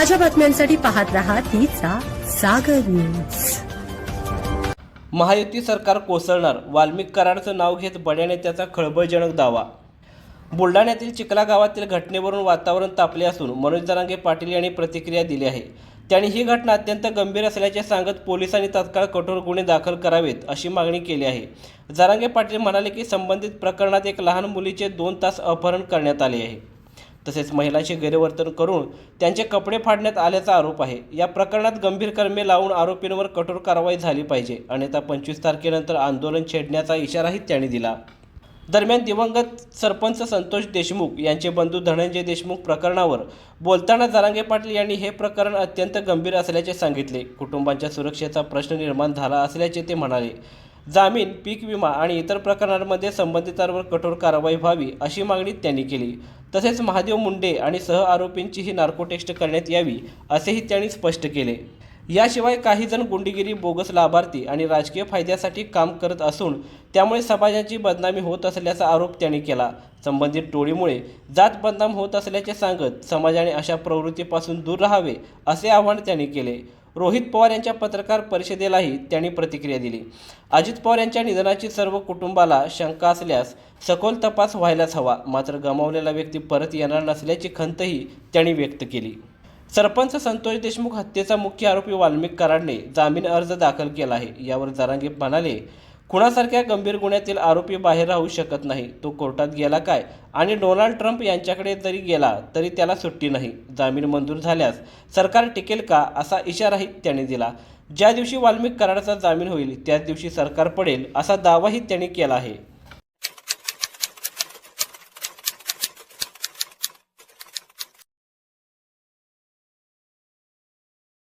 ताज्या बातम्यांसाठी पाहत रहा तिचा सागर न्यूज। महायुती सरकार कोसळणार, वाल्मिक कराडचं नाव घेत बड्या नेत्याचा खळबळजनक दावा। बुलढाण्यातील चिखला गावातील घटनेवरून वातावरण तापले असून मनोज जरांगे पाटील यांनी प्रतिक्रिया दिली आहे। त्यांनी ही घटना अत्यंत गंभीर असल्याचे सांगत पोलिसांनी तात्काळ कठोर गुन्हे दाखल करावेत अशी मागणी केली आहे। जरांगे पाटील म्हणाले की संबंधित प्रकरणात एक लहान मुलीचे 2 तास अपहरण करण्यात आले आहे, तसेच महिलांशी गैरवर्तन करून त्यांचे कपडे फाडण्यात आल्याचा आरोप आहे। या प्रकरणात गंभीर कलमे लावून आरोपींवर कठोर कारवाई झाली पाहिजे, अन्यथा 25 तारखेनंतर आंदोलन छेडण्याचा इशाराही त्यांनी दिला। दरम्यान दिवंगत सरपंच संतोष देशमुख यांचे बंधू धनंजय देशमुख प्रकरणावर बोलताना जरांगे पाटील यांनी हे प्रकरण अत्यंत गंभीर असल्याचे सांगितले। कुटुंबांच्या सुरक्षेचा प्रश्न निर्माण झाला असल्याचे ते म्हणाले। जामीन, पीक विमा आणि इतर प्रकरणांमध्ये संबंधितांवर कठोर कारवाई व्हावी अशी मागणी त्यांनी केली। तसेच महादेव मुंडे आणि सह आरोपींचीही नार्को टेस्ट करण्यात यावी असेही त्यांनी स्पष्ट केले। याशिवाय काही जण गुंडगिरी, बोगस लाभार्थी आणि राजकीय फायद्यासाठी काम करत असून त्यामुळे समाजाची बदनामी होत असल्याचा आरोप त्यांनी केला। संबंधित टोळीमुळे जात बदनाम होत असल्याचे सांगत समाजाने अशा प्रवृत्तीपासून दूर राहावे असे आवाहन त्यांनी केले। रोहित पवार यांच्या पत्रकार परिषदेलाही त्यांनी प्रतिक्रिया दिली। अजित पवार यांच्या निधनाची सर्व कुटुंबाला शंका असल्यास सखोल तपास व्हायलाच हवा, मात्र गमावलेला व्यक्ती परत येणार नसल्याची खंतही त्यांनी व्यक्त केली। सरपंच संतोष देशमुख हत्येचा मुख्य आरोपी वाल्मिक कराडने जामीन अर्ज दाखल केला आहे। यावर जरांगे म्हणाले, खुनासारख्या गंभीर गुन्ह्यातील आरोपी बाहेर राहू शकत नाही। तो कोर्टात गेला काय आणि डोनाल्ड ट्रम्प यांच्याकडे जरी गेला तरी त्याला सुट्टी नाही। जामीन मंजूर झाल्यास सरकार टिकेल का असा इशाराही त्यांनी दिला। ज्या दिवशी वाल्मिक कराडचा जामीन होईल त्याच दिवशी सरकार पडेल असा दावाही त्यांनी केला आहे।